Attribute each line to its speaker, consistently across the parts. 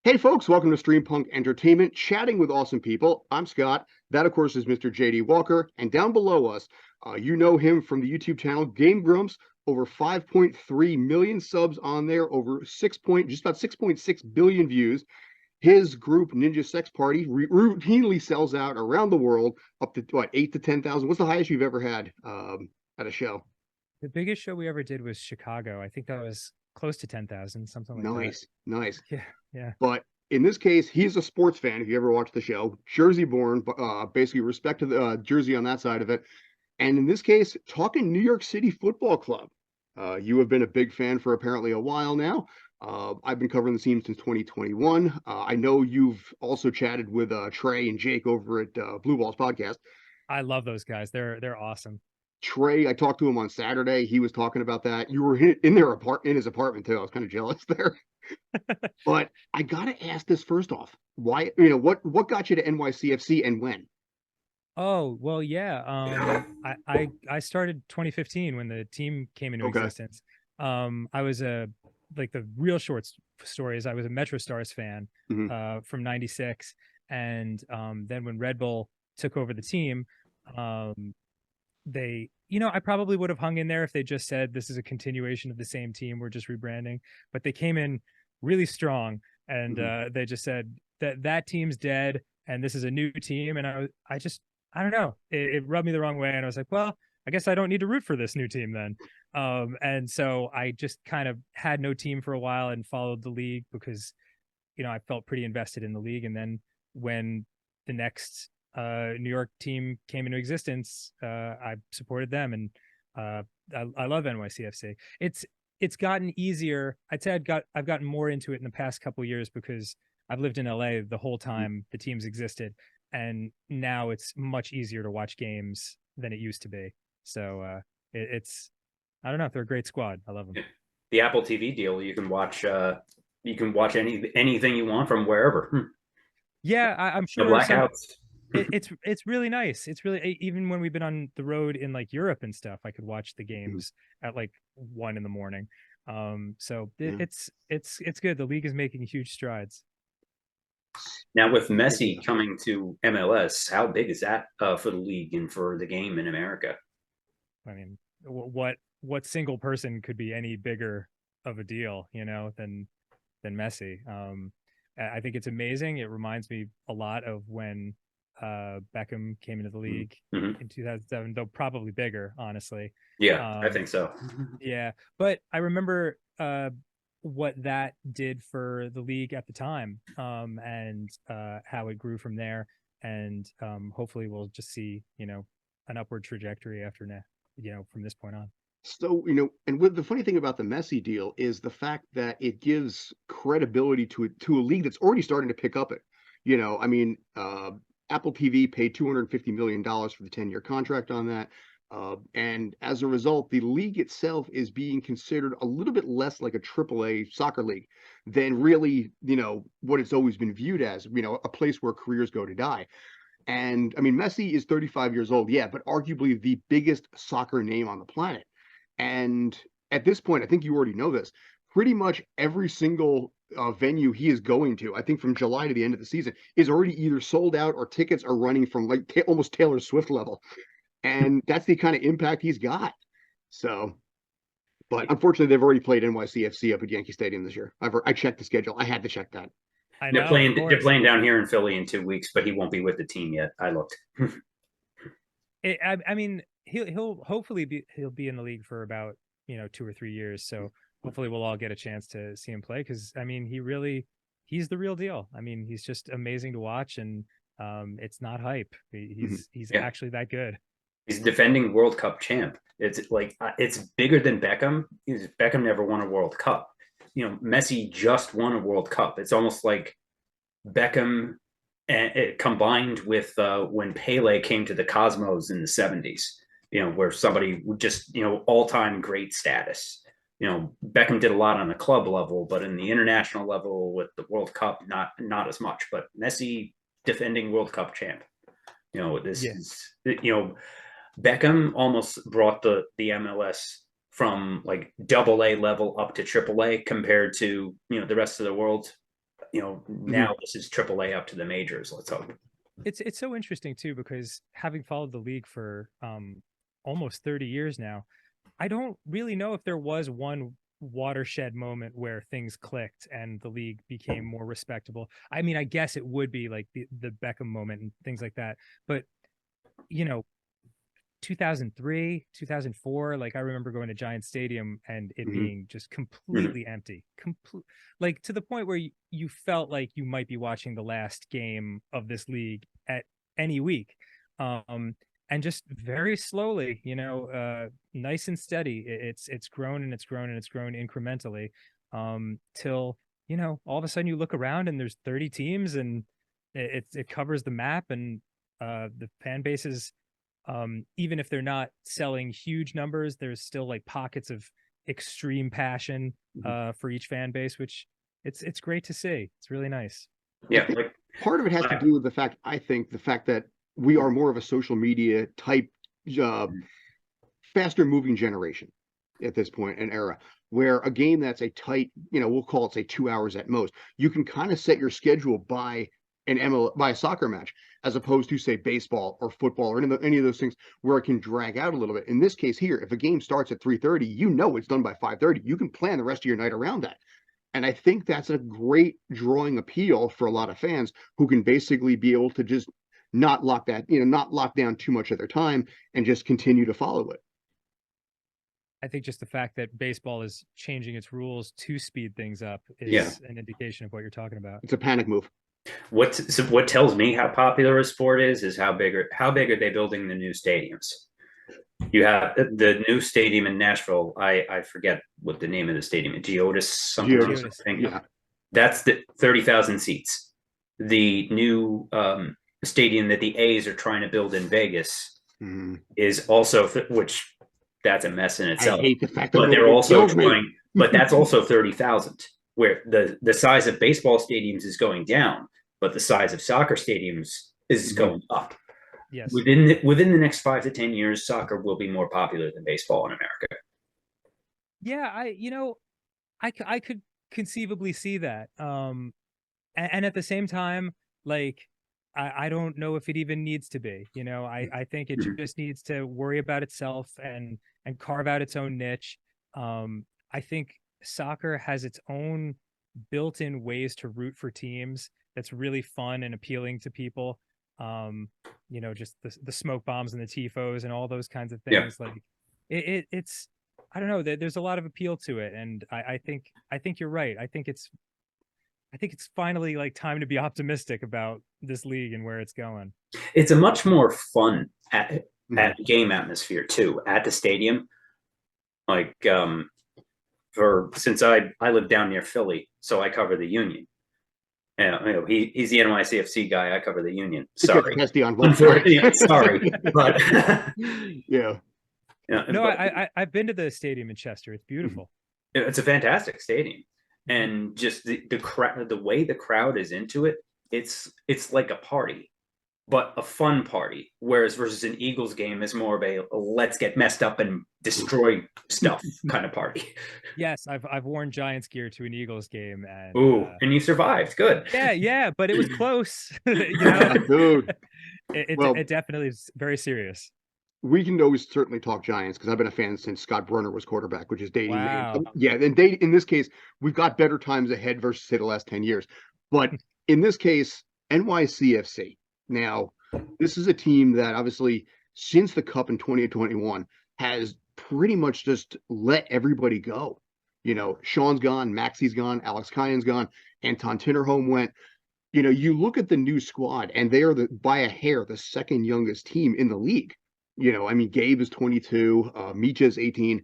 Speaker 1: Hey folks, welcome to Stream Punk Entertainment, chatting with awesome people. I'm Scott. That, of course, is Mr. JD Walker. And down below us, you know him from the YouTube channel Game Grumps. Over 5.3 million subs on there, over just about 6.6 billion views. His group, Ninja Sex Party, routinely sells out around the world, up to what, 8 to 10,000. What's the highest you've ever had at a show?
Speaker 2: The biggest show we ever did was Chicago. I think that was close to 10,000, something like that.
Speaker 1: Nice, nice.
Speaker 2: Yeah, yeah.
Speaker 1: But in this case, he's a sports fan. If you ever watched the show, Jersey born, basically respect to the Jersey on that side of it. And in this case, talking New York City Football Club. You have been a big fan for apparently a while now. I've been covering the team since 2021. I know you've also chatted with Trey and Jake over at Blue Balls Podcast.
Speaker 2: I love those guys. They're awesome.
Speaker 1: Trey, I talked to him on Saturday. He was talking about that. You were in his apartment too. I was kind of jealous there. But I gotta ask this first off. Why, what got you to NYCFC and when?
Speaker 2: Oh, well, yeah. I started 2015 when the team came into
Speaker 1: Okay.
Speaker 2: existence. I was like the real short story is I was a Metro Stars fan
Speaker 1: Hmm.
Speaker 2: from '96, and then when Red Bull took over the team, um, they I probably would have hung in there if they just said this is a continuation of the same team, we're just rebranding, but they came in really strong, and
Speaker 1: Hmm.
Speaker 2: they just said that team's dead and this is a new team, and I don't know, it rubbed me the wrong way, and I was like, well, I guess I don't need to root for this new team then. And so I just kind of had no team for a while and followed the league because I felt pretty invested in the league. And then when the next New York team came into existence, I supported them, and I love NYCFC. It's gotten easier. I'd say I've gotten more into it in the past couple of years because I've lived in LA the whole time the teams existed, and now it's much easier to watch games than it used to be. So it's I don't know. They're a great squad. I love them.
Speaker 3: The Apple TV deal, you can watch anything you want from wherever.
Speaker 2: Yeah, I'm
Speaker 3: No
Speaker 2: sure
Speaker 3: blackouts.
Speaker 2: it's really nice. It's really, even when we've been on the road in like Europe and stuff, I could watch the games at like 1 in the morning. So
Speaker 1: Yeah.
Speaker 2: it's good. The league is making huge strides.
Speaker 3: Now with Messi coming to MLS, how big is that for the league and for the game in America?
Speaker 2: I mean, what single person could be any bigger of a deal, than Messi? I think it's amazing. It reminds me a lot of when Beckham came into the league
Speaker 3: Mm-hmm.
Speaker 2: in 2007, though probably bigger, honestly.
Speaker 3: Yeah, I
Speaker 2: Um,
Speaker 3: think so.
Speaker 2: yeah, but I remember what that did for the league at the time, and how it grew from there, and hopefully we'll just see an upward trajectory after now, from this point on.
Speaker 1: So, and with the funny thing about the Messi deal is the fact that it gives credibility to a league that's already starting to pick up it. I mean, Apple TV paid $250 million for the 10-year contract on that. And as a result, the league itself is being considered a little bit less like a AAA soccer league than really, what it's always been viewed as, a place where careers go to die. And I mean, Messi is 35 years old, yeah, but arguably the biggest soccer name on the planet. And at this point, I think you already know this. Pretty much every single venue he is going to, I think from July to the end of the season, is already either sold out or tickets are running from like almost Taylor Swift level. And that's the kind of impact he's got. So, but unfortunately, they've already played NYCFC up at Yankee Stadium this year. I checked the schedule. I had to check that.
Speaker 2: I
Speaker 3: They're
Speaker 2: know, of
Speaker 3: playing. They're
Speaker 2: course.
Speaker 3: playing down here in Philly in 2 weeks, but he won't be with the team yet. I looked.
Speaker 2: I mean, he'll hopefully he'll be in the league for about 2 or 3 years. So hopefully we'll all get a chance to see him play, because I mean he's the real deal. I mean, he's just amazing to watch, and it's not hype.
Speaker 1: Mhm.
Speaker 2: He's
Speaker 3: Yeah,
Speaker 2: actually that good.
Speaker 3: he's defending World Cup champ. It's like it's bigger than Beckham. Beckham never won a World Cup. Messi just won a World Cup. It's almost like Beckham and it combined with when Pele came to the Cosmos in the 70s, where somebody would just, all time great status. Beckham did a lot on the club level, but in the international level with the World Cup, not as much. But Messi defending World Cup champ. This
Speaker 2: Yeah.
Speaker 3: is, Beckham almost brought the MLS from like double A level up to triple A compared to, the rest of the world. now this is AAA up to the majors. Let's hope.
Speaker 2: It's so interesting too, because having followed the league for almost 30 years now, I don't really know if there was one watershed moment where things clicked and the league became more respectable. I mean, I guess it would be like the Beckham moment and things like that. But 2003, 2004, like I remember going to Giant Stadium and it being just completely empty, like to the point where you felt like you might be watching the last game of this league at any week. And just very slowly, nice and steady, it's grown and it's grown and it's grown incrementally, till all of a sudden you look around and there's 30 teams and it covers the map, and the fan bases, even if they're not selling huge numbers, there's still like pockets of extreme passion for each fan base, which it's great to see. It's really nice.
Speaker 3: Yeah, like
Speaker 1: part of it has to do with the fact that we are more of a social media type, faster moving generation at this point, an era where a game that's a tight, we'll call it say 2 hours at most, you can kind of set your schedule by by a soccer match, as opposed to say baseball or football or any of those things where it can drag out a little bit. In this case here, if a game starts at 3:30, it's done by 5:30. You can plan the rest of your night around that. And I think that's a great drawing appeal for a lot of fans who can basically be able to just not lock down too much of their time and just continue to follow it.
Speaker 2: I think just the fact that baseball is changing its rules to speed things up is an indication of what you're talking about.
Speaker 1: It's a panic move.
Speaker 3: What tells me how popular a sport is how big are they building the new stadiums? You have the new stadium in Nashville. I forget what the name of the stadium is. Geodis something.
Speaker 1: Yeah.
Speaker 3: That's the 30,000 seats. The new stadium that the A's are trying to build in Vegas is also, which that's a mess in itself.
Speaker 1: I hate the fact
Speaker 3: but they're also trying, but that's also 30,000, where the size of baseball stadiums is going down, but the size of soccer stadiums is going up.
Speaker 2: Yes.
Speaker 3: Within the next 5 to 10 years, soccer will be more popular than baseball in America.
Speaker 2: Yeah, I could conceivably see that. And at the same time, like I don't know if it even needs to be. I think it just needs to worry about itself and carve out its own niche. I think soccer has its own built-in ways to root for teams that's really fun and appealing to people. Just the smoke bombs and the tifos and all those kinds of things. Yeah. Like it's I don't know, there's a lot of appeal to it, and I think you're right. I think it's finally like time to be optimistic about this league and where it's going.
Speaker 3: It's a much more fun at game atmosphere too at the stadium. Like since I live down near Philly, so I cover the Union. He's the NYCFC guy. I cover the Union. Sorry, sorry, but
Speaker 1: yeah.
Speaker 2: No, I've been to the stadium in Chester. It's beautiful.
Speaker 3: It's a fantastic stadium, and just the way the crowd is into it, it's like a party, but a fun party. Whereas versus an Eagles game is more of a let's get messed up and destroy stuff kind of party.
Speaker 2: Yes, I've worn Giants gear to an Eagles game, and
Speaker 3: and you survived. Good.
Speaker 2: Yeah, but it was close. Dude, it definitely is very serious.
Speaker 1: We can always certainly talk Giants because I've been a fan since Scott Brunner was quarterback, which is dating.
Speaker 2: Wow.
Speaker 1: Yeah, and in this case, we've got better times ahead versus say the last 10 years. But in this case, NYCFC. Now, this is a team that obviously since the Cup in 2021 has pretty much just let everybody go. Sean's gone, Maxi's gone, Alex Kyan's gone, Anton Tinnerholm went. You look at the new squad, and they are by a hair the second youngest team in the league. Gabe is 22, Micha is 18.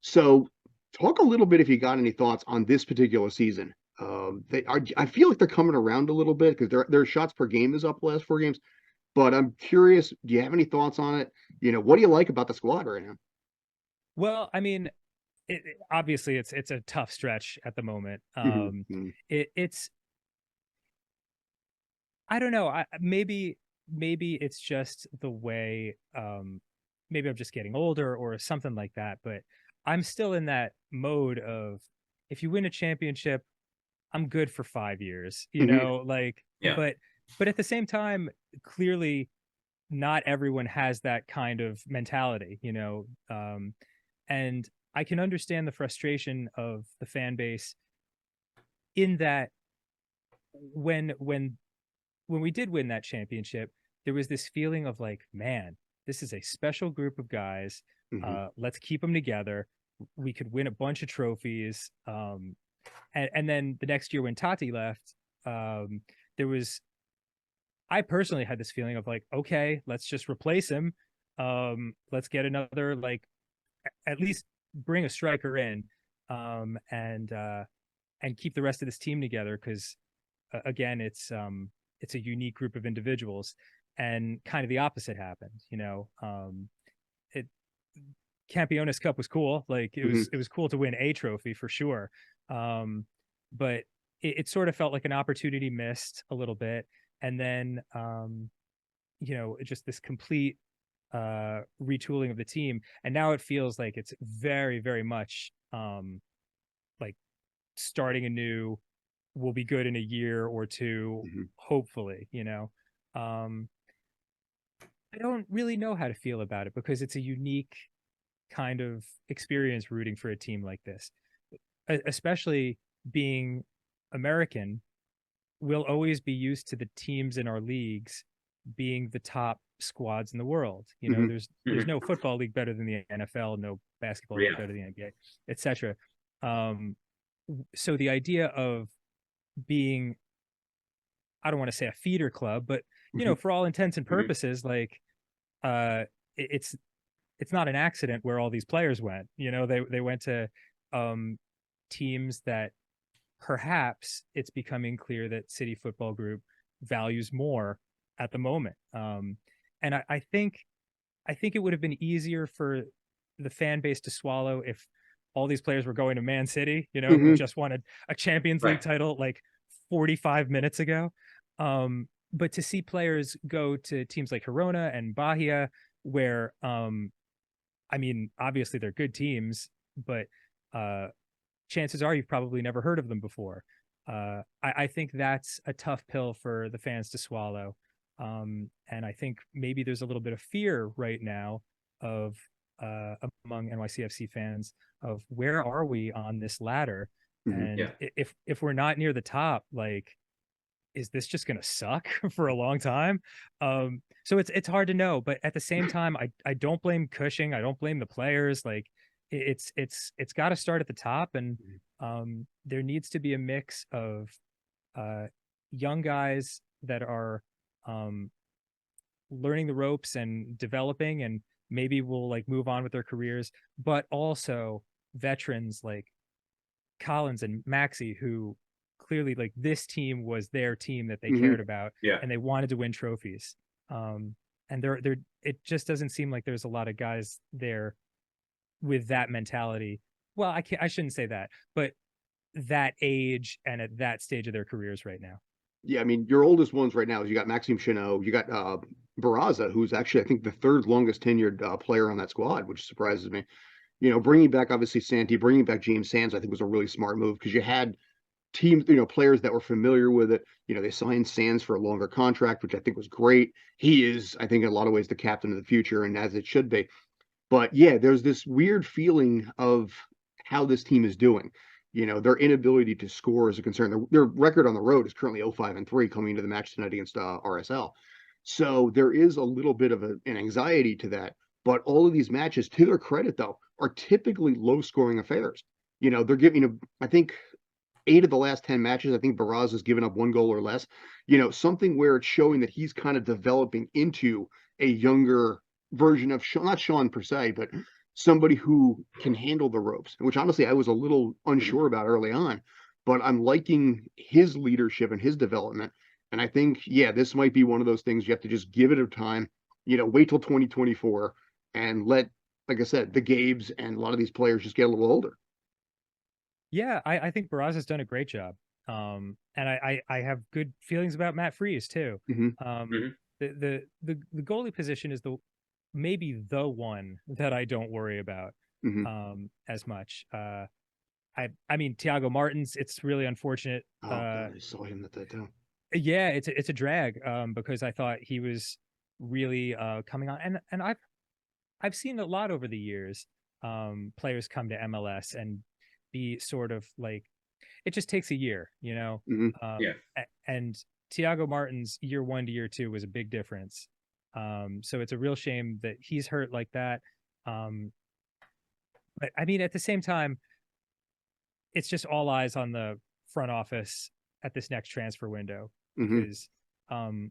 Speaker 1: So talk a little bit if you got any thoughts on this particular season. I feel like they're coming around a little bit because their shots per game is up the last 4 games. But I'm curious, do you have any thoughts on it? What do you like about the squad right now?
Speaker 2: Well, obviously it's a tough stretch at the moment. It's I don't know. Maybe it's just the way. Maybe I'm just getting older or something like that. But I'm still in that mode of if you win a championship, I'm good for 5 years,
Speaker 1: Mhm.
Speaker 2: like,
Speaker 3: Yeah.
Speaker 2: but at the same time, clearly not everyone has that kind of mentality, and I can understand the frustration of the fan base in that when when when we did win that championship, there was this feeling of like, man, this is a special group of guys.
Speaker 1: Mhm.
Speaker 2: Let's keep them together. We could win a bunch of trophies. And then the next year when Tati left, there was, I personally had this feeling of like, okay, let's just replace him. Let's get another, like, at least bring a striker in, and keep the rest of this team together. Cause again, it's a unique group of individuals, and kind of the opposite happened. It Campiones Cup was cool. Like
Speaker 1: Mhm.
Speaker 2: it was cool to win a trophy for sure. But it sort of felt like an opportunity missed a little bit. And then, just this complete retooling of the team. And now it feels like it's very, very much like starting anew. Will be good in a year or two,
Speaker 1: Mhm.
Speaker 2: hopefully. I don't really know how to feel about it because it's a unique kind of experience rooting for a team like this, especially being American. We'll always be used to the teams in our leagues being the top squads in the world.
Speaker 1: Mhm.
Speaker 2: There's no football league better than the NFL, no basketball league
Speaker 3: Yeah.
Speaker 2: better than the NBA, etc. Um, so the idea of being, I don't want to say a feeder club, but
Speaker 1: Mhm.
Speaker 2: for all intents and
Speaker 3: Mhm.
Speaker 2: purposes, like uh, it's not an accident where all these players went. They went to um, teams that perhaps it's becoming clear that City Football Group values more at the moment. And I think it would have been easier for the fan base to swallow if all these players were going to Man City, who
Speaker 1: Mhm.
Speaker 2: just wanted a Champions League
Speaker 3: Right.
Speaker 2: title like 45 minutes ago. But to see players go to teams like Girona and Bahia, where I mean, obviously they're good teams, but uh, chances are you've probably never heard of them before. I think that's a tough pill for the fans to swallow. And I think maybe there's a little bit of fear right now of among NYCFC fans of where are we on this ladder?
Speaker 1: Mhm.
Speaker 2: And
Speaker 3: Yeah.
Speaker 2: if we're not near the top, like, is this just going to suck for a long time? So it's hard to know, but at the same time, I don't blame Cushing. I don't blame the players. Like it's got to start at the top, and there needs to be a mix of uh, young guys that are um, learning the ropes and developing, and maybe will like move on with their careers, but also veterans like Collins and Maxi, who clearly, like, this team was their team that they
Speaker 1: Mhm.
Speaker 2: cared about
Speaker 3: Yeah.
Speaker 2: and they wanted to win trophies. And there it just doesn't seem like there's a lot of guys there with that mentality. Well, I shouldn't say that, but that age and at that stage of their careers right now.
Speaker 1: Yeah, I mean, your oldest ones right now is you got Maxime Chanot, you got Barraza, who's actually I think the third longest tenured player on that squad, which surprises me. Bringing back obviously Santi, bringing back James Sands, I think was a really smart move because you had teams, players that were familiar with it. They signed Sands for a longer contract, which I think was great. He is, I think, in a lot of ways the captain of the future, and as it should be. But yeah, there's this weird feeling of how this team is doing. Their inability to score is a concern. Their record on the road is currently 0-5-3 coming into the match tonight against RSL. So there is a little bit of an anxiety to that. But all of these matches, to their credit, though, are typically low scoring affairs. They're giving, I think, 8 of the last 10 matches, I think Barraz has given up 1 goal or less. Something where it's showing that he's kind of developing into a younger version of Sean, not Sean per se, but somebody who can handle the ropes, which honestly I was a little
Speaker 3: Mhm.
Speaker 1: unsure about early on. But I'm liking his leadership and his development. And I think, yeah, this might be one of those things you have to just give it a time, wait till 2024 and let, like I said, the Gabes and a lot of these players just get a little older.
Speaker 2: Yeah, I think Barraz has done a great job. And I have good feelings about Matt Freeze too.
Speaker 1: Hmm.
Speaker 2: Um,
Speaker 3: Mhm.
Speaker 2: the goalie position is the maybe the one that I don't worry about
Speaker 1: Hmm.
Speaker 2: as much. I mean, Thiago Martins, it's really unfortunate.
Speaker 1: Oh God, I saw him at that time.
Speaker 2: Yeah, it's a drag, because I thought he was really coming on, and I've seen a lot over the years, players come to MLS and be sort of like, it just takes a year, you know.
Speaker 1: Hmm.
Speaker 3: Yeah.
Speaker 2: And Thiago Martin's year 1 to year 2 was a big difference. So it's a real shame that he's hurt like that. Um, but I mean, at the same time, it's just all eyes on the front office at this next transfer window,
Speaker 1: Hmm.
Speaker 2: because um,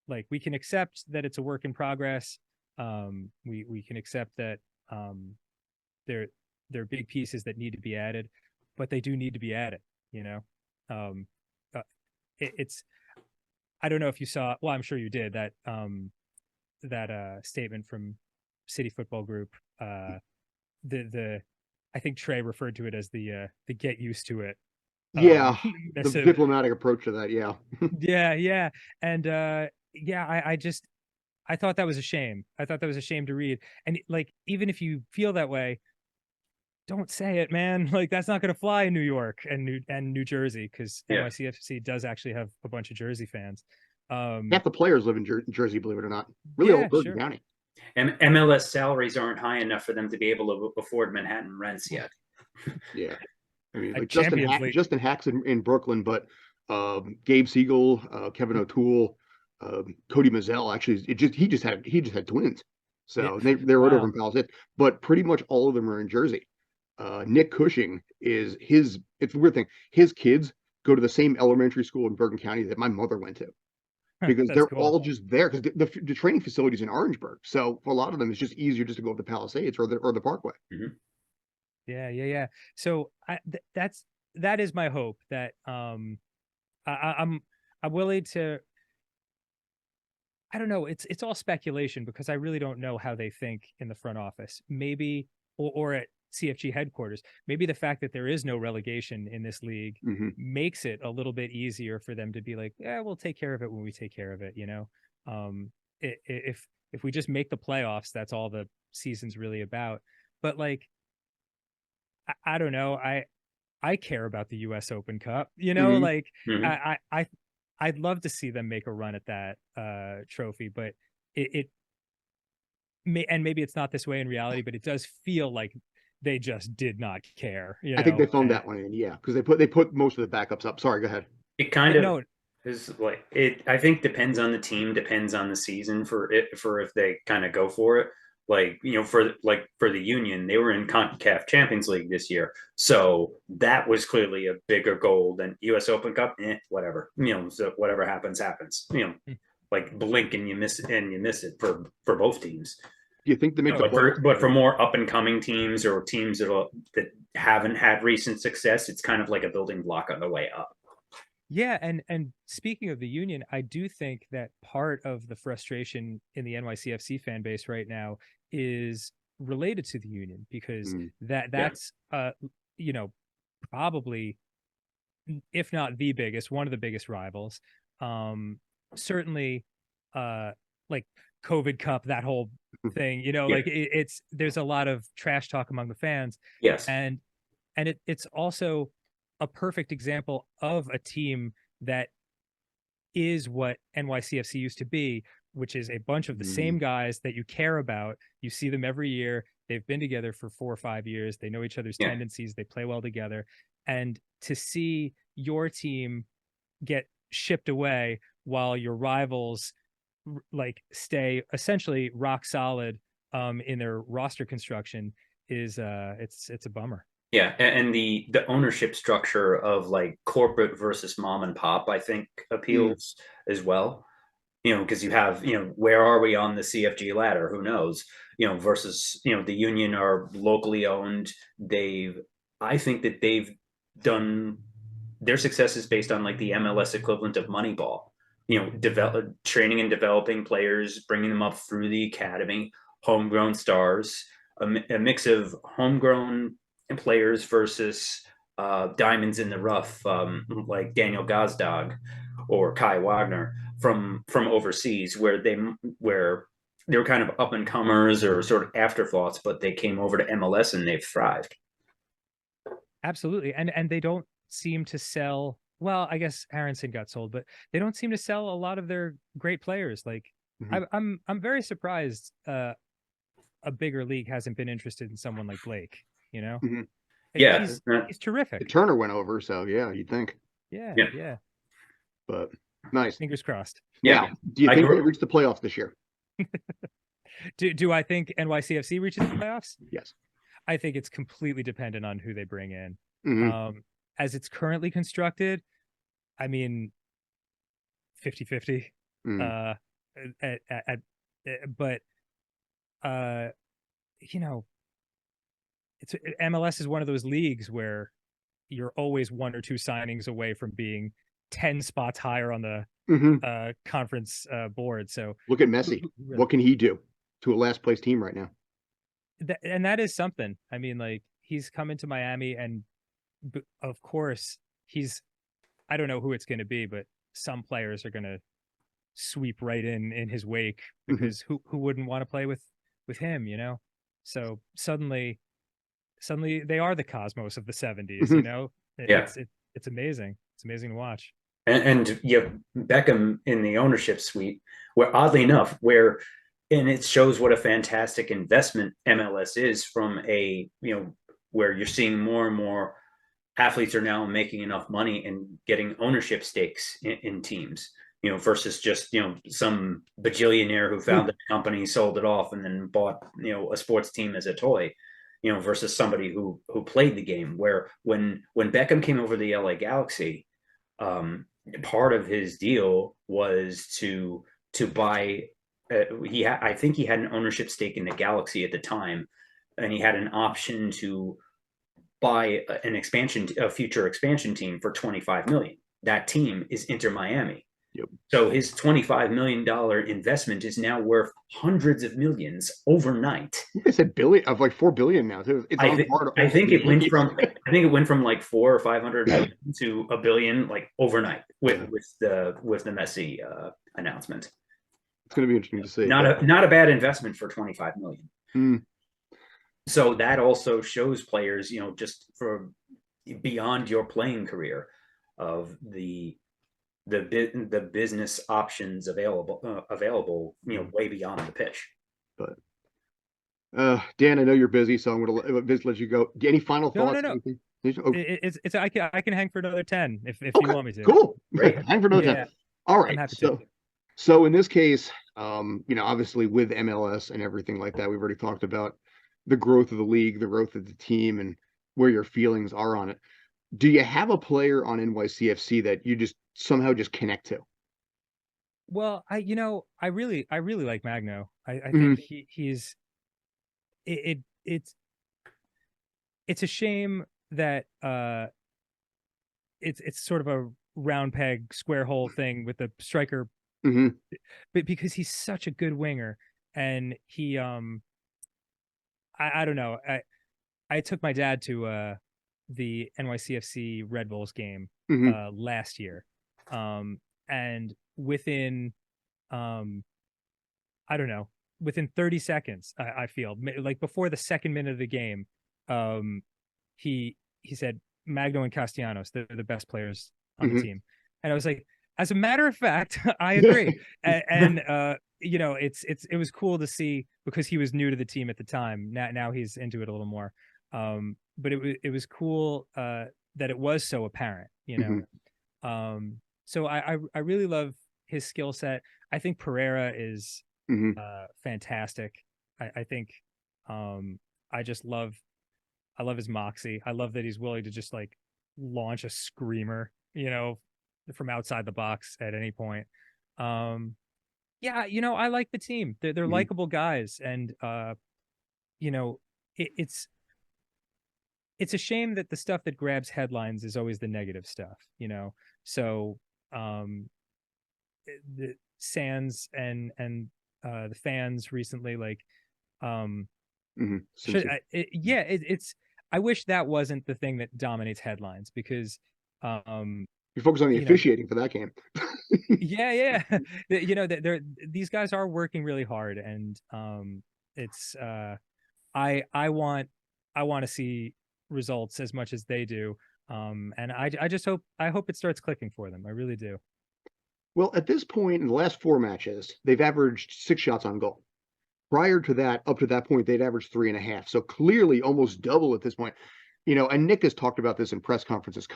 Speaker 2: like, we can accept that it's a work in progress. We can accept that um, there there are big pieces that need to be added, but they do need to be added. You know, um, it's, I don't know if you saw. Well, I'm sure you did that statement from City Football Group. The I think Trey referred to it as the get used to it
Speaker 1: Yeah, the
Speaker 2: missive.
Speaker 1: diplomatic approach to that. Yeah.
Speaker 2: Yeah, yeah, and yeah, I just, I thought that was a shame. I thought that was a shame to read. And like, even if you feel that way, don't say it, man. Like, that's not going to fly in New York and New Jersey, because
Speaker 3: Yeah.
Speaker 2: NYCFC does actually have a bunch of Jersey fans.
Speaker 1: Half the players live in Jersey, believe it or not. Really, all
Speaker 2: Yeah,
Speaker 1: Bergen
Speaker 2: sure.
Speaker 1: County.
Speaker 3: And MLS salaries aren't high enough for them to be able to afford Manhattan rents yet.
Speaker 1: Yeah, I mean,
Speaker 2: A
Speaker 1: like
Speaker 2: Champions League.
Speaker 1: Justin Hack's in Brooklyn, but Gabe Siegel, Kevin O'Toole, Cody Mazzell. Actually, he just had twins,
Speaker 2: Yeah.
Speaker 1: so they're right over
Speaker 2: Wow.
Speaker 1: in Palisades. But pretty much all of them are in Jersey. Nick Cushing is his. It's a weird thing. His kids go to the same elementary school in Bergen County that my mother went to, because
Speaker 2: That's
Speaker 1: they're
Speaker 2: cool.
Speaker 1: all just there, because the training facilities in Orangeburg. So for a lot of them, it's just easier just to go up to Palisades or the Parkway.
Speaker 3: Mhm.
Speaker 2: Yeah, yeah, yeah. So that is my hope, that I'm willing to, I don't know. It's all speculation, because I really don't know how they think in the front office. Maybe, or at CFG headquarters. Maybe the fact that there is no relegation in this league
Speaker 1: Hmm.
Speaker 2: makes it a little bit easier for them to be like, yeah, we'll take care of it when we take care of it. You know, if we just make the playoffs, that's all the season's really about. But like, I don't know. I care about the U.S. Open Cup. You know,
Speaker 1: Hmm.
Speaker 2: like,
Speaker 3: Mhm.
Speaker 2: I'd love to see them make a run at that trophy, but it may, and maybe it's not this way in reality, but it does feel like they just did not care. You
Speaker 1: I think they
Speaker 2: know,
Speaker 1: phoned that one in, yeah, because they put most of the backups up. Sorry, go ahead.
Speaker 3: It kind of
Speaker 2: no,
Speaker 3: is like it. I think depends on the team, depends on the season for it for if they kind of go for it. Like for the Union, they were in CONCACAF Champions League this year, so that was clearly a bigger goal than U.S. Open Cup. Whatever, so whatever happens, happens. Like blink and you miss it, for both teams.
Speaker 1: Do you think they make the
Speaker 3: But
Speaker 1: playoffs?
Speaker 3: for more up and coming teams or teams that haven't had recent success, it's kind of like a building block on the way up.
Speaker 2: yeah, and speaking of the Union, I do think that part of the frustration in the NYCFC fan base right now is related to the Union, because
Speaker 1: Mm.
Speaker 3: Yeah.
Speaker 2: that's you know, probably, if not the biggest, one of the biggest rivals. Certainly, uh, like COVID Cup, that whole thing, you know,
Speaker 3: Yeah.
Speaker 2: like, it's, there's a lot of trash talk among the fans,
Speaker 3: Yes.
Speaker 2: and it's also a perfect example of a team that is what NYCFC used to be, which is a bunch of the
Speaker 1: Mm.
Speaker 2: same guys that you care about. You see them every year. They've been together for 4 or 5 years. They know each other's
Speaker 3: Yeah.
Speaker 2: tendencies. They play well together. And to see your team get shipped away while your rivals like stay essentially rock solid in their roster construction is it's a bummer.
Speaker 3: Yeah, and the ownership structure of like corporate versus mom and pop, I think
Speaker 1: Mm.
Speaker 3: appeals as well. Because you have, where are we on the CFG ladder? Who knows? Versus, the Union are locally owned. I think that they've done their success is based on like the MLS equivalent of Moneyball. Develop training and developing players, bringing them up through the academy, homegrown stars, a mix of homegrown players versus diamonds in the rough, like Daniel Gazdag or Kai Wagner from overseas, where they were kind of up and comers or sort of afterthoughts, but they came over to MLS and they've thrived.
Speaker 2: Absolutely. And they don't seem to sell, well, I guess Aronson got sold, but they don't seem to sell a lot of their great players. Like
Speaker 1: Mhm.
Speaker 2: I'm very surprised a bigger league hasn't been interested in someone like Blake, you know?
Speaker 1: Mhm.
Speaker 3: Yeah,
Speaker 2: He's terrific.
Speaker 1: Turner went over, so yeah, you'd think.
Speaker 2: Yeah,
Speaker 3: yeah,
Speaker 2: yeah.
Speaker 1: But nice.
Speaker 2: Fingers crossed.
Speaker 3: yeah.
Speaker 1: Now, do you
Speaker 3: I
Speaker 1: think they
Speaker 3: grew.
Speaker 1: reach the playoffs this year?
Speaker 2: Do I think NYCFC reaches the playoffs?
Speaker 1: Yes.
Speaker 2: I think it's completely dependent on who they bring in.
Speaker 1: Hmm.
Speaker 2: As it's currently constructed, I mean, 50-50.
Speaker 1: Mm.
Speaker 2: Uh, but uh, you know, it's MLS is one of those leagues where you're always one or two signings away from being 10 spots higher on the
Speaker 1: Hmm.
Speaker 2: conference board. So
Speaker 1: Look at Messi.
Speaker 2: really,
Speaker 1: What can he do to a last place team right now?
Speaker 2: and that is something. I mean, like he's coming to Miami, and of course he's. I don't know who it's going to be, but some players are going to sweep right in his wake
Speaker 1: Hmm.
Speaker 2: because who wouldn't want to play with him, you know? So suddenly they are the Cosmos of the 70s,
Speaker 1: Hmm.
Speaker 2: you know?
Speaker 3: Yeah,
Speaker 2: It's amazing. It's amazing to watch.
Speaker 3: and you have Beckham in the ownership suite, where oddly enough, and it shows what a fantastic investment MLS is from a where you're seeing more and more athletes are now making enough money and getting ownership stakes in teams, versus just, some bajillionaire who founded a company, sold it off, and then bought, a sports team as a toy, versus somebody who played the game. Where when Beckham came over the LA Galaxy, part of his deal was to buy. I think he had an ownership stake in the Galaxy at the time, and he had an option to buy a future expansion team for 25 million. That team is Inter Miami.
Speaker 1: Yep.
Speaker 3: So his $25 million investment is now worth hundreds of millions overnight.
Speaker 1: They said billion of like 4 billion now too. It's on par to
Speaker 3: I
Speaker 1: almost
Speaker 3: think
Speaker 1: the
Speaker 3: it went
Speaker 1: Yankees.
Speaker 3: from like 400 or 500 million to a billion, like overnight,
Speaker 1: Yeah.
Speaker 3: with the Messi announcement.
Speaker 1: It's going to be interesting to see.
Speaker 3: Not
Speaker 1: But
Speaker 3: a bad investment for 25 million.
Speaker 1: mm,
Speaker 3: So that also shows players, just for beyond your playing career, of the business options available, way beyond the pitch.
Speaker 1: but Dan, I know you're busy, so I'm going to let you go. Any final
Speaker 2: No, no,
Speaker 1: thoughts?
Speaker 2: no.
Speaker 1: Anything? Oh,
Speaker 2: It's I can hang for another 10 if you
Speaker 1: okay,
Speaker 2: want me to.
Speaker 1: cool.
Speaker 3: Great.
Speaker 1: Hang for another
Speaker 2: Yeah,
Speaker 1: 10. All
Speaker 2: I'm
Speaker 1: right.
Speaker 2: happy to.
Speaker 1: So in this case, obviously with MLS and everything like that, we've already talked about the growth of the league, the growth of the team, and where your feelings are on it. Do you have a player on NYCFC that you just somehow just connect to?
Speaker 2: Well, I really like Magno. I think
Speaker 1: Hmm.
Speaker 2: he's it's it's a shame that it's sort of a round peg square hole thing with the striker,
Speaker 1: Hmm.
Speaker 2: but because he's such a good winger, and he I don't know, I took my dad to the NYCFC Red Bulls game
Speaker 1: Hmm.
Speaker 2: last year, and within um I don't know, within 30 seconds, I feel like before the second minute of the game, um, he said Magno and Castellanos, they're the best players on the
Speaker 1: Hmm.
Speaker 2: team, and I was like, as a matter of fact, I agree, and it was cool to see because he was new to the team at the time. Now he's into it a little more, but it was cool that it was so apparent, you know.
Speaker 1: Hmm.
Speaker 2: So I really love his skill set. I think Pereira is
Speaker 1: Hmm.
Speaker 2: fantastic. I think um I just I love his moxie. I love that he's willing to just like launch a screamer, from outside the box at any point. Yeah, I like the team. They're
Speaker 1: Hmm.
Speaker 2: likable guys, and you know, it's a shame that the stuff that grabs headlines is always the negative stuff. So um the Sands and the fans recently, like, um
Speaker 1: Hmm.
Speaker 2: should
Speaker 1: Cincy.
Speaker 2: yeah, it's I wish that wasn't the thing that dominates headlines because um
Speaker 1: You focus on the
Speaker 2: you know
Speaker 1: officiating for that game.
Speaker 2: yeah, yeah. They're these guys are working really hard, and it's I want to see results as much as they do. And I just hope it starts clicking for them. I really do.
Speaker 1: Well, at this point in the last 4 matches, they've averaged 6 shots on goal. Prior to that, up to that point, they'd averaged 3.5. So clearly almost double at this point. And Nick has talked about this in press conferences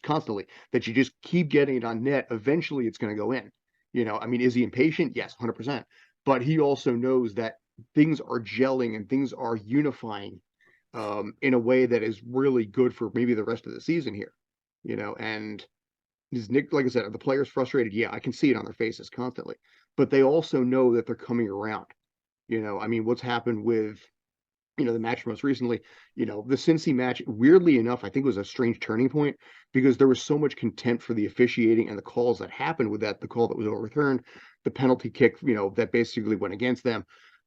Speaker 1: constantly, that you just keep getting it on net. Eventually it's going to go in. I mean, is he impatient? Yes, 100%. But he also knows that things are gelling and things are unifying in a way that is really good for maybe the rest of the season here. And is Nick, like I said, are the players frustrated? Yeah, I can see it on their faces constantly. But they also know that they're coming around. I mean, what's happened with the match most recently, the Cincy match, weirdly enough, I think was a strange turning point because there was so much contempt for the officiating and the calls that happened with that, the call that was overturned, the penalty kick, that basically went against them,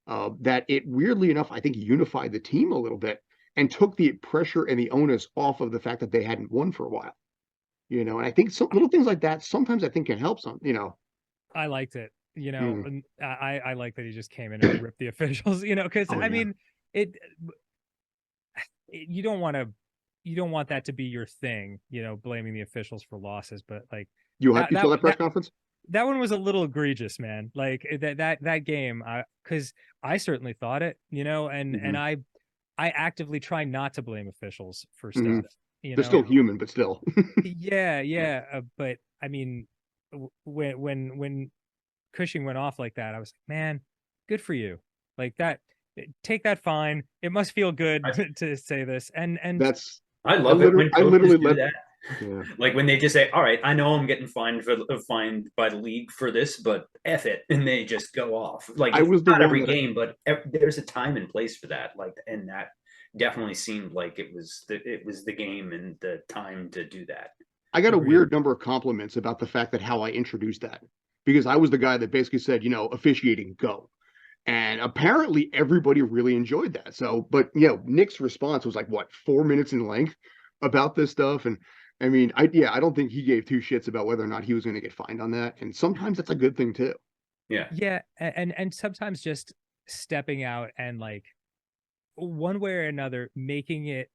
Speaker 1: that it weirdly enough, I think unified the team a little bit and took the pressure and the onus off of the fact that they hadn't won for a while. And I think some little things like that sometimes I think can help
Speaker 2: I liked it.
Speaker 1: Mm.
Speaker 2: And I like that he just came in and ripped the officials, because
Speaker 1: Oh,
Speaker 2: I
Speaker 1: yeah.
Speaker 2: mean, you don't want that to be your thing, blaming the officials for losses, but like
Speaker 1: You saw that press conference?
Speaker 2: that one was a little egregious, man. Like that game, because I certainly thought it, and I actively try not to blame officials for stuff.
Speaker 1: They're still human, but still.
Speaker 2: Yeah. But I mean, when Cushing went off like that, I was like, man, good for you. Like that, take that fine. It must feel good to say this. And
Speaker 1: That's
Speaker 3: I love it when coaches do that.
Speaker 1: Yeah.
Speaker 3: Like when they just say, "All right, I know I'm getting fined by the league for this, but F it," and they just go off. Like it's not every game, but there's a time and place for that. Like, and that definitely seemed like it was the game and the time to do that.
Speaker 1: I got a weird number of compliments about the fact that how I introduced that, because I was the guy that basically said, officiating, go. And apparently everybody really enjoyed that. So, but Nick's response was like, what, 4 minutes in length about this stuff. And I mean, I don't think he gave two shits about whether or not he was going to get fined on that. And sometimes that's a good thing too.
Speaker 2: Yeah. And sometimes just stepping out and like one way or another, making it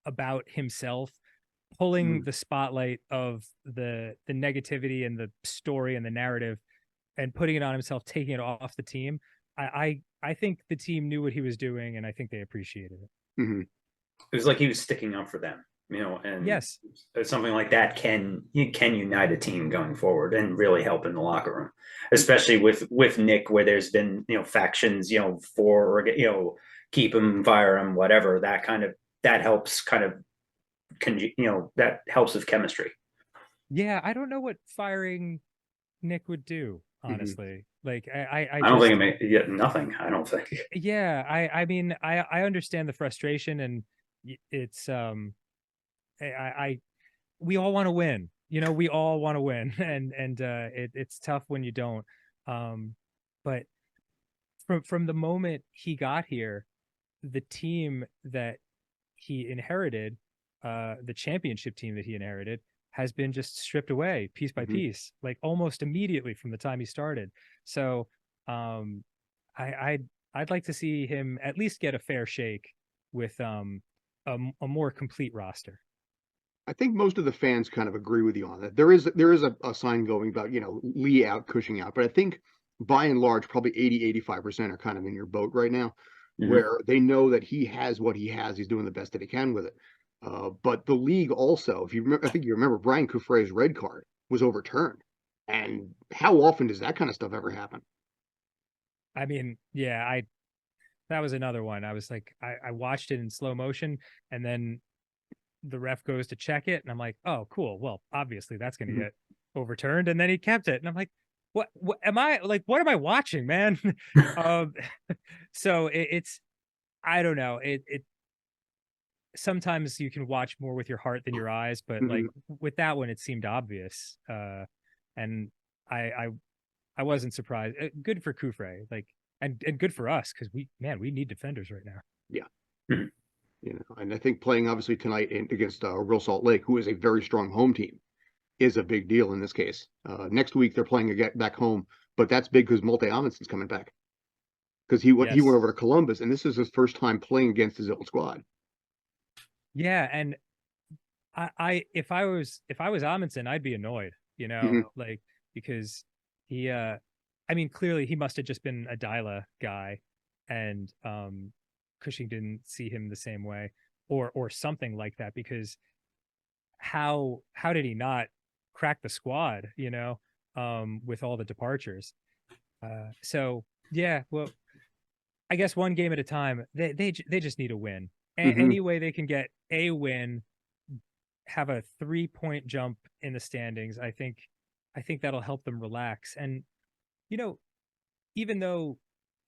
Speaker 2: about himself, pulling the spotlight of the negativity and the story and the narrative and putting it on himself, taking it off the team. I think the team knew what he was doing, and I think they appreciated it.
Speaker 3: It was like he was sticking up for them, and
Speaker 2: yes,
Speaker 3: something like that can unite a team going forward and really help in the locker room, especially with Nick, where there's been factions, for keep him, fire him, whatever. That helps that helps with chemistry.
Speaker 2: Yeah, I don't know what firing Nick would do, honestly. Like I
Speaker 3: don't think it made nothing. I don't think.
Speaker 2: Yeah, I mean I understand the frustration, and it's we all want to win. We all want to win, and it's tough when you don't. But from the moment he got here, the team that he inherited, the championship team that he inherited, has been just stripped away piece by piece, like almost immediately from the time he started. So I'd like to see him at least get a fair shake with a more complete roster.
Speaker 1: I think most of the fans kind of agree with you on that. There is a sign going about, Lee out, Cushing out, but I think by and large, probably 80-85% are kind of in your boat right now, where they know that he has what he has. He's doing the best that he can with it. But the league also, I think you remember, Brian Coufret's red card was overturned. And how often does that kind of stuff ever happen?
Speaker 2: I mean, yeah, that was another one. I was like, I watched it in slow motion, and then the ref goes to check it, and I'm like, oh, cool. Well, obviously that's going to get overturned. And then he kept it. And I'm like, what am I watching, man? So it's, I don't know. It sometimes you can watch more with your heart than your eyes, but like with that one, it seemed obvious. And I wasn't surprised. Good for Coufret, like, and good for us, because we need defenders right now.
Speaker 1: Yeah. And I think playing obviously tonight against Real Salt Lake, who is a very strong home team, is a big deal in this case. Next week they're playing back home, but that's big because Malte Amundson's coming back, because he went over to Columbus, and this is his first time playing against his old squad.
Speaker 2: Yeah, and if I was Amundsen, I'd be annoyed,
Speaker 1: Hmm.
Speaker 2: like because he I mean clearly he must have just been a Dyla guy, and Cushing didn't see him the same way, or something like that, because how did he not crack the squad, with all the departures? So yeah, well, I guess one game at a time. They just need a win.
Speaker 1: Hmm.
Speaker 2: Any way they can get a win, have a 3-point jump in the standings, I think that'll help them relax. And you know, even though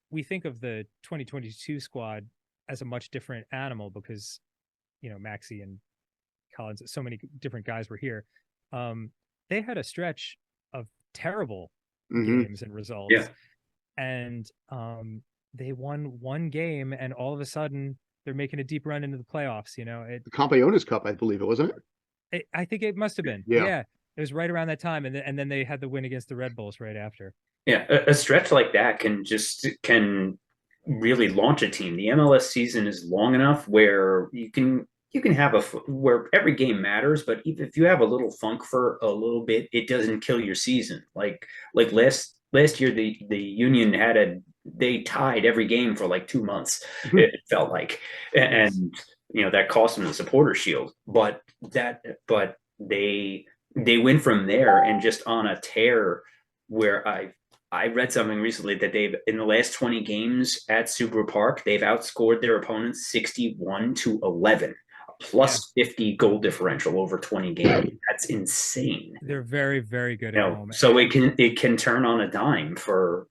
Speaker 2: we think of the 2022 squad as a much different animal because Maxi and Collins, so many different guys were here. Um, they had a stretch of terrible
Speaker 1: Hmm.
Speaker 2: games and
Speaker 3: Yeah.
Speaker 2: results, and they won one game, and all of a sudden they're making a deep run into the playoffs.
Speaker 1: The Campeones Cup, I believe it, wasn't it?
Speaker 2: I think it must have been.
Speaker 1: Yeah.
Speaker 2: Yeah, it was right around that time, and then they had the win against the Red Bulls right after.
Speaker 3: Yeah, a stretch like that can really launch a team. The MLS season is long enough where you can have where every game matters, but even if you have a little funk for a little bit, it doesn't kill your season. Like last year, the Union they tied every game for like 2 months. It felt like,
Speaker 2: Yes.
Speaker 3: and that cost them the supporter shield. But they went from there and just on a tear where I read something recently that they've in the last 20 games at Super Park, they've outscored their opponents 61-11, a
Speaker 2: Yeah,
Speaker 3: plus 50 goal differential over 20 games. That's insane.
Speaker 2: they're very, very good at home.
Speaker 3: So it can turn on a dime for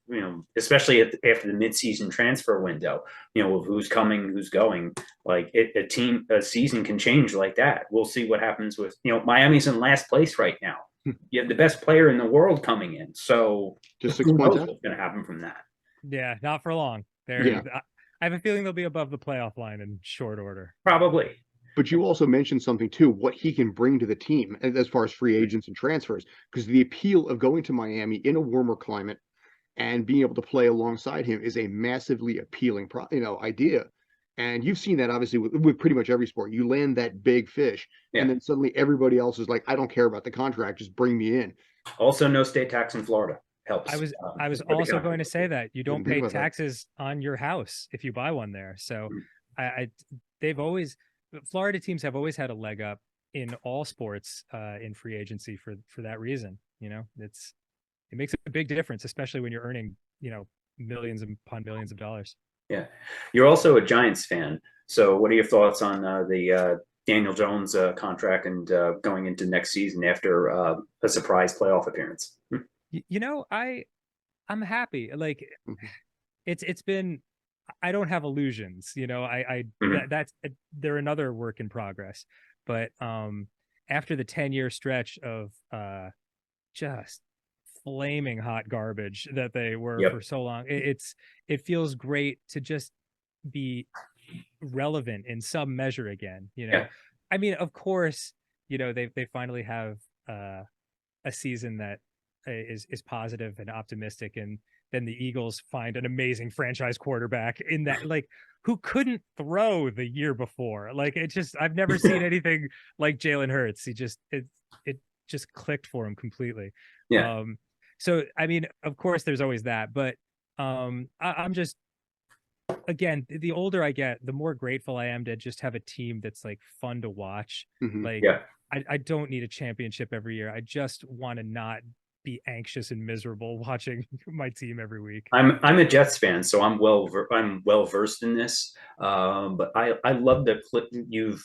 Speaker 3: especially after the midseason transfer window. Of who's coming, who's going. Like a season can change like that. We'll see what happens with Miami's in last place right now. You have the best player in the world coming in, so
Speaker 1: Just six
Speaker 3: who
Speaker 1: points
Speaker 3: knows
Speaker 1: out.
Speaker 3: what's going to happen from that?
Speaker 2: Yeah, not for long.
Speaker 1: Yeah.
Speaker 2: I have a feeling they'll be above the playoff line in short order.
Speaker 3: Probably.
Speaker 1: But you also mentioned something too, what he can bring to the team as far as free agents and transfers, because the appeal of going to Miami in a warmer climate and being able to play alongside him is a massively appealing, idea. And you've seen that obviously with pretty much every sport. You land that big fish, and
Speaker 3: Yeah.
Speaker 1: then suddenly everybody else is like, I don't care about the contract, just bring me in.
Speaker 3: Also, no state tax in Florida
Speaker 2: I
Speaker 3: helps
Speaker 2: was I was
Speaker 3: for the
Speaker 2: also going to
Speaker 3: confidence.
Speaker 2: say that you don't
Speaker 1: Didn't think
Speaker 2: pay
Speaker 1: about that.
Speaker 2: taxes on your house if you buy one there. So I they've always Florida teams have always had a leg up in all sports in free agency for that reason. It makes a big difference, especially when you're earning, millions upon millions of dollars.
Speaker 3: Yeah, you're also a Giants fan. So, what are your thoughts on the Daniel Jones contract and going into next season after a surprise playoff appearance?
Speaker 2: I'm happy. Like
Speaker 1: Mhm.
Speaker 2: it's been I don't have illusions, I
Speaker 3: Mhm.
Speaker 2: that's they're another work in progress. But after the 10-year stretch of just flaming hot garbage that they were for
Speaker 3: Yep.
Speaker 2: so long, it feels great to just be relevant in some measure again.
Speaker 3: Yeah.
Speaker 2: I mean, of course, they finally have a season that is positive and optimistic, and then the Eagles find an amazing franchise quarterback in that, like, who couldn't throw the year before. Like, I've never seen anything like Jalen Hurts. It just clicked for him completely.
Speaker 3: Yeah.
Speaker 2: um so I mean, of course there's always that, but I'm just, again, the older I get, the more grateful I am to just have a team that's like fun to watch.
Speaker 1: Mhm.
Speaker 2: Like,
Speaker 3: Yeah.
Speaker 2: I don't need a championship every year. I just want to not be anxious and miserable watching my team every week.
Speaker 3: I'm a Jets fan, so I'm well versed in this. But I love the clip you've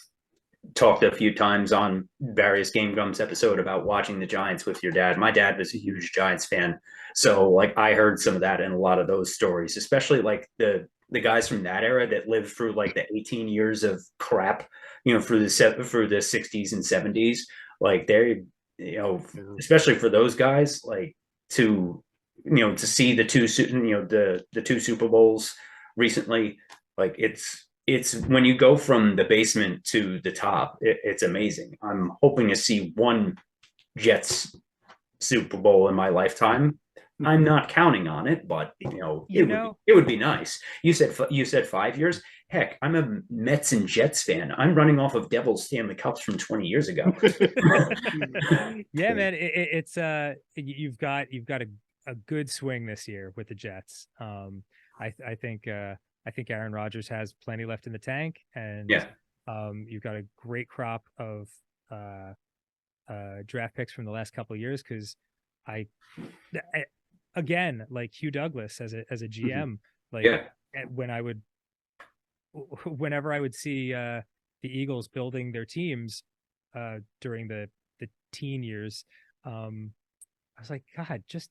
Speaker 3: talked a few times on various Game Grumps episode about watching the Giants with your dad. My dad was a huge Giants fan, so like I heard some of that in a lot of those stories, especially like the guys from that era that lived through like the 18 years of crap, through the 60s and 70s. Like they,
Speaker 1: Yeah.
Speaker 3: especially for those guys, like to to see the two Super Bowls recently, like it's when you go from the basement to the top, it's amazing. I'm hoping to see one Jets Super Bowl in my lifetime. I'm not counting on it, but
Speaker 2: You know,
Speaker 3: it would be nice. You said 5 years. Heck, I'm a Mets and Jets fan. I'm running off of Devils Stanley Cups from 20 years ago.
Speaker 2: Yeah, man, it's you've got a good swing this year with the Jets. I think Aaron Rodgers has plenty left in the tank, and
Speaker 3: Yeah.
Speaker 2: you've got a great crop of draft picks from the last couple of years, because I again, like Hugh Douglas as a GM, like
Speaker 3: Yeah.
Speaker 2: whenever I would see the Eagles building their teams during the teen years, I was like, God, just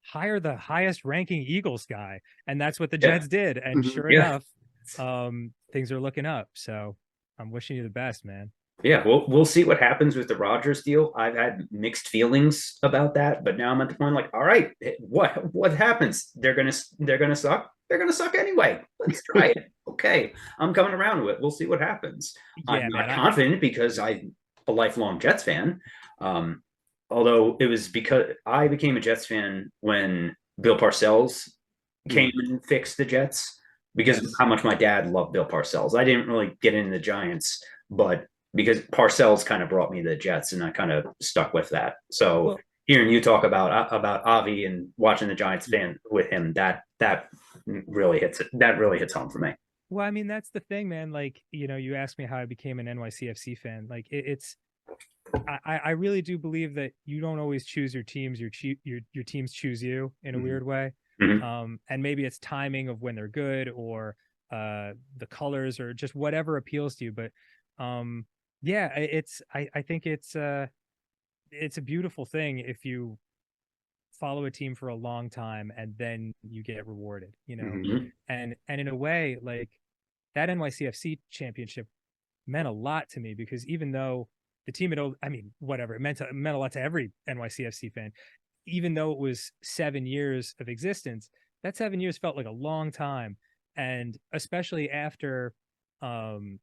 Speaker 2: hire the highest ranking Eagles guy. And that's what the Jets did. And sure enough, things are looking up. So I'm wishing you the best, man.
Speaker 3: Yeah, we'll see what happens with the Rodgers deal. I've had mixed feelings about that, but now I'm at the point like, all right, what happens? They're gonna suck. They're gonna suck anyway. Let's try it. Okay, I'm coming around to it. We'll see what happens.
Speaker 2: Yeah,
Speaker 3: I'm not confident because I'm a lifelong Jets fan. Although it was because I became a Jets fan when Bill Parcells came and fixed the Jets, because of how much my dad loved Bill Parcells. I didn't really get into the Giants, but because Parcells kind of brought me the Jets, and I kind of stuck with that. So hearing you talk about Avi and watching the Giants fan with him, that really hits it. That really hits home for me.
Speaker 2: Well, I mean, that's the thing, man. Like, you asked me how I became an NYCFC fan. Like, I really do believe that you don't always choose your teams. Your teams choose you in a weird way. And maybe it's timing of when they're good, or the colors, or just whatever appeals to you. But yeah, I think it's a beautiful thing if you follow a team for a long time and then you get rewarded, and in a way, like that NYCFC championship meant a lot to me, because even though the team it meant a lot to every NYCFC fan, even though it was 7 years of existence, that 7 years felt like a long time. And especially after an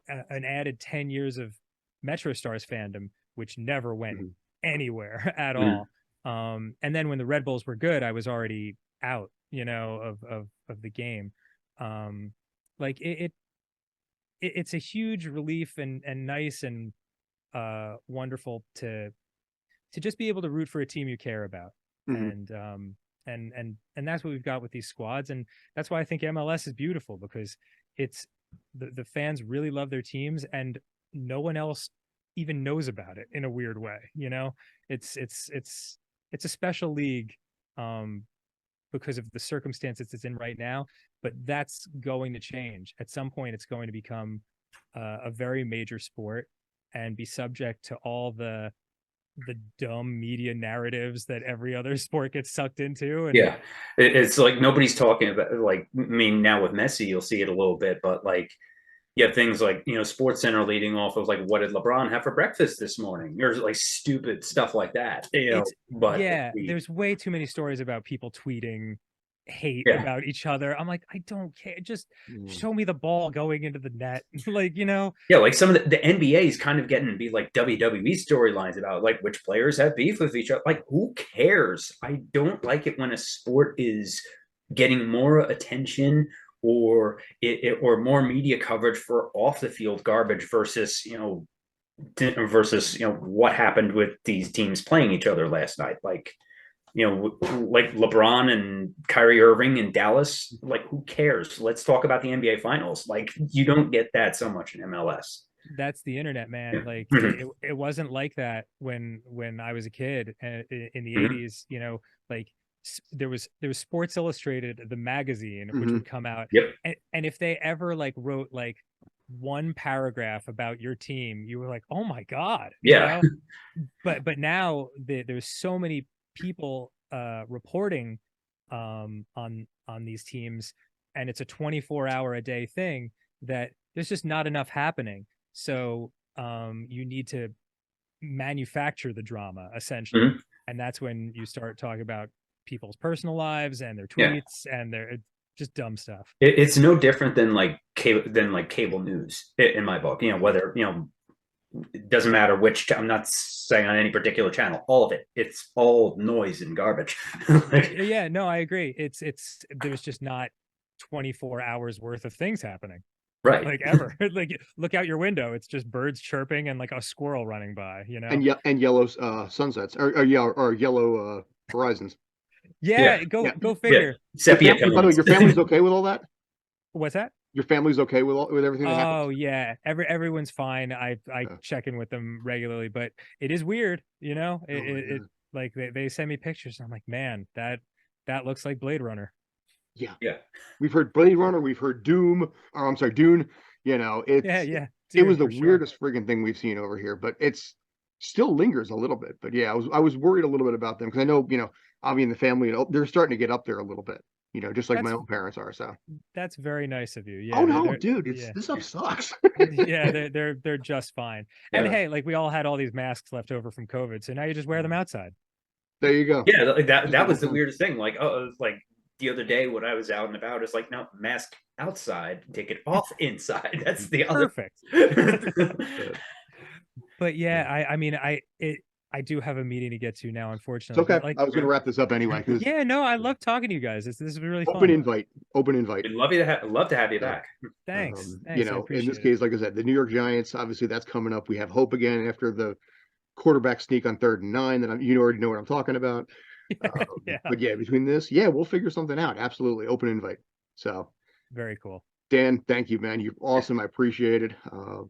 Speaker 2: added 10 years of Metro Stars fandom, which never went anywhere at all. And then when the Red Bulls were good, I was already out, of the game. Like it's a huge relief and nice and wonderful to just be able to root for a team you care about. And that's what we've got with these squads. And that's why I think MLS is beautiful, because it's the fans really love their teams, and no one else even knows about it in a weird way. It's a special league because of the circumstances it's in right now, but that's going to change. At some point, it's going to become a very major sport and be subject to all the dumb media narratives that every other sport gets sucked into. And
Speaker 3: yeah, it's like nobody's talking about, like, I mean, now with Messi you'll see it a little bit, but like you have things like, Sports Center leading off of like, what did LeBron have for breakfast this morning, or like stupid stuff like that. But
Speaker 2: yeah, there's way too many stories about people tweeting hate about each other. I'm like, I don't care. Just show me the ball going into the net. Like,
Speaker 3: yeah, like some of the NBA is kind of getting to be like WWE storylines about like which players have beef with each other. Like, who cares? I don't like it when a sport is getting more attention or more media coverage for off the field garbage versus what happened with these teams playing each other last night. Like, like LeBron and Kyrie Irving in Dallas, like, who cares? Let's talk about the NBA finals. Like, you don't get that so much in MLS.
Speaker 2: That's the internet, man. Like it wasn't like that when I was a kid in the 80s, like there was Sports Illustrated, the magazine, which would come out. And if they ever like wrote like one paragraph about your team, you were like, oh my God. But now there's so many people reporting on these teams, and it's a 24-hour a day thing, that there's just not enough happening. So you need to manufacture the drama, essentially. And that's when you start talking about people's personal lives and their tweets and their just dumb stuff.
Speaker 3: It's no different than like cable news in my book. Whether it doesn't matter which. I'm not saying on any particular channel. All of it. It's all noise and garbage.
Speaker 2: Yeah, no, I agree. It's there's just not 24 hours worth of things happening.
Speaker 3: Right.
Speaker 2: Like ever. Like look out your window, it's just birds chirping and like a squirrel running by, you know.
Speaker 1: And yellow sunsets or yellow horizons.
Speaker 2: Yeah,
Speaker 3: Yeah.
Speaker 2: go figure.
Speaker 3: Sepia
Speaker 1: By the way, your family's okay with all that?
Speaker 2: What's that?
Speaker 1: Your family's okay with everything that happens?
Speaker 2: Oh yeah, everyone's fine. I check in with them regularly, but it is weird, you know. It like they send me pictures, and I'm like, man, that looks like Blade Runner.
Speaker 1: Yeah.
Speaker 3: Yeah.
Speaker 1: We've heard Blade Runner, we've heard Doom, or I'm sorry, Dune. You know,
Speaker 2: Yeah,
Speaker 1: it
Speaker 2: Dune,
Speaker 1: was the
Speaker 2: for sure.
Speaker 1: weirdest friggin' thing we've seen over here, but it's still lingers a little bit. But yeah, I was worried a little bit about them because I know, you know, Avi and the family, they're starting to get up there a little bit, you know, just like my own parents are. So
Speaker 2: That's very nice of you. Yeah.
Speaker 1: oh no, dude,
Speaker 2: yeah.
Speaker 1: this stuff sucks.
Speaker 2: Yeah, they're just fine. And
Speaker 3: Yeah.
Speaker 2: hey, like we all had all these masks left over from COVID, so now you just wear them outside.
Speaker 1: There you go.
Speaker 3: Yeah, like that was the weirdest thing. Like, like the other day when I was out and about, it's like, no, mask outside, take it off inside. That's the
Speaker 2: Perfect.
Speaker 3: other.
Speaker 2: But yeah, I mean, I do have a meeting to get to now,
Speaker 1: It's
Speaker 2: unfortunately.
Speaker 1: okay.
Speaker 2: But like,
Speaker 1: I was going to wrap this up anyway.
Speaker 2: yeah, no, I love talking to you guys. This is really
Speaker 1: Open
Speaker 2: fun.
Speaker 1: invite. Open invite.
Speaker 3: We'd love to have you back.
Speaker 2: Thanks.
Speaker 1: You
Speaker 2: Thanks, I
Speaker 1: know, in
Speaker 2: appreciate
Speaker 1: this
Speaker 2: it.
Speaker 1: case, like I said, the New York Giants, obviously that's coming up. We have hope again after the quarterback sneak on 3rd and 9. That you already know what I'm talking about.
Speaker 2: Yeah,
Speaker 1: But yeah, between this, yeah, we'll figure something out. Absolutely. Open invite. So
Speaker 2: very cool.
Speaker 1: Dan, thank you, man. You're awesome. I appreciate it.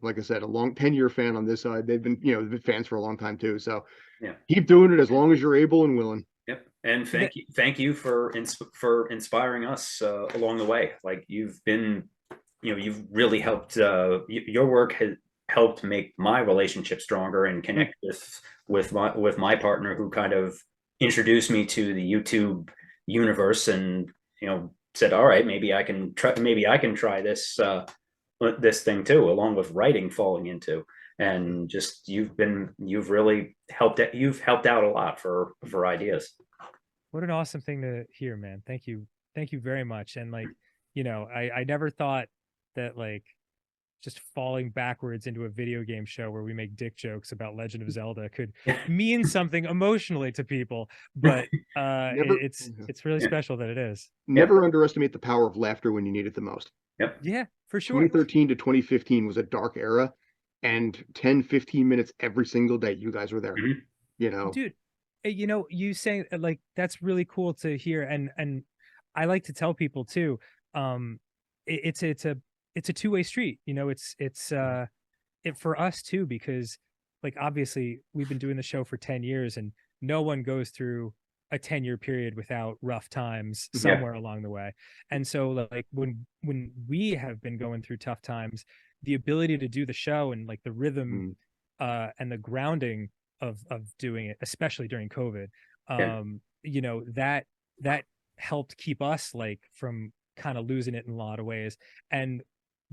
Speaker 1: Like I said, a long 10-year fan on this side. They've been, you know, they've been fans for a long time too. So
Speaker 3: Yeah.
Speaker 1: keep doing it as long as you're able and willing.
Speaker 3: Yep. And thank you for inspiring us along the way. Like you've been, you know, you've really helped. Your work has helped make my relationship stronger and connect with my partner, who kind of introduced me to the YouTube universe, and you know, said, all right, maybe I can try this this thing too, along with writing falling into. And just you've really helped out a lot for ideas.
Speaker 2: What an awesome thing to hear, man. Thank you very much. And like, you know, I never thought that like just falling backwards into a video game show where we make dick jokes about Legend of Zelda could mean something emotionally to people, but it's really special that it is.
Speaker 1: Never underestimate the power of laughter when you need it the most.
Speaker 3: Yep.
Speaker 2: Yeah, for sure.
Speaker 1: 2013 to 2015 was a dark era, and 10-15 minutes every single day you guys were there.
Speaker 3: Mm-hmm.
Speaker 1: You know,
Speaker 2: dude, you know, you saying like that's really cool to hear, and I like to tell people too, it's a two-way street, you know. It's it for us too, because like obviously we've been doing the show for 10 years and no one goes through a 10-year period without rough times somewhere along the way. And so like when we have been going through tough times, the ability to do the show and like the rhythm and the grounding of doing it, especially during COVID, you know, that helped keep us like from kind of losing it in a lot of ways. And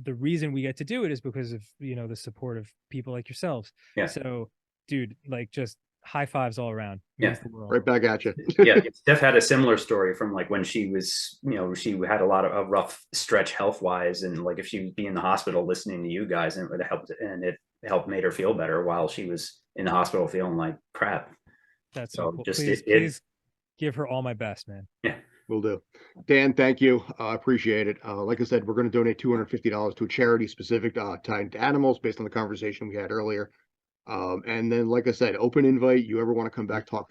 Speaker 2: the reason we get to do it is because of, you know, the support of people like yourselves. So dude, like just high fives all around.
Speaker 3: Yeah,
Speaker 1: right back at you.
Speaker 3: Yeah, Steph had a similar story from like when she was, you know, she had a lot of a rough stretch health wise, and like if she would be in the hospital listening to you guys, and it helped made her feel better while she was in the hospital feeling like crap.
Speaker 2: That's so cool.
Speaker 3: Just
Speaker 2: please give her all my best, man.
Speaker 3: Yeah,
Speaker 1: will do. Dan, thank you. I appreciate it. Like I said, we're going to donate $250 to a charity specific tied to animals based on the conversation we had earlier. And then, like I said, open invite. You ever want to come back, talk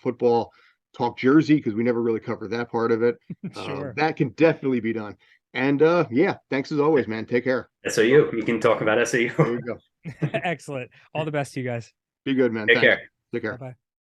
Speaker 1: football, talk Jersey, because we never really covered that part of it.
Speaker 2: Sure.
Speaker 1: That can definitely be done. And yeah, thanks as always, man. Take care.
Speaker 3: SAU. You can talk about SAU.
Speaker 1: There you go.
Speaker 2: Excellent. All the best to you guys.
Speaker 1: Be good, man.
Speaker 3: Take care.
Speaker 1: Take care.
Speaker 2: Bye-bye.